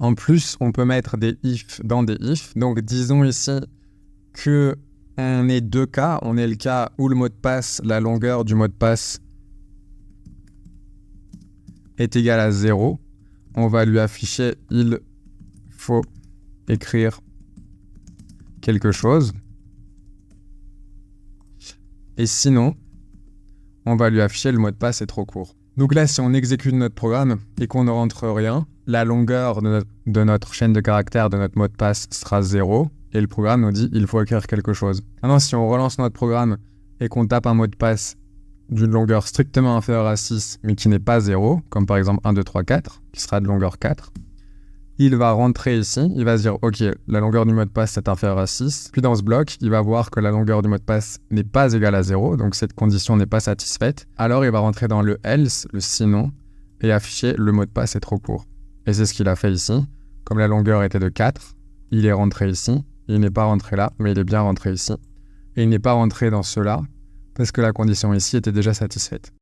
En plus, on peut mettre des if dans des if. Donc, disons ici que on ait deux cas. On ait le cas où le mot de passe, la longueur du mot de passe est égale à 0. On va lui afficher « il faut écrire quelque chose ». Et sinon, on va lui afficher « le mot de passe est trop court ». Donc là, si on exécute notre programme et qu'on ne rentre rien, la longueur de notre chaîne de caractères de notre mot de passe sera 0 et le programme nous dit « il faut écrire quelque chose ». Maintenant, si on relance notre programme et qu'on tape un mot de passe d'une longueur strictement inférieure à 6, mais qui n'est pas 0, comme par exemple 1, 2, 3, 4, qui sera de longueur 4, il va rentrer ici, il va se dire « Ok, la longueur du mot de passe est inférieure à 6 ». Puis dans ce bloc, il va voir que la longueur du mot de passe n'est pas égale à 0, donc cette condition n'est pas satisfaite. Alors il va rentrer dans le « else », le « sinon », et afficher « le mot de passe est trop court ». Et c'est ce qu'il a fait ici. Comme la longueur était de 4, il est rentré ici. Il n'est pas rentré là, mais il est bien rentré ici. Et il n'est pas rentré dans cela, parce que la condition ici était déjà satisfaite.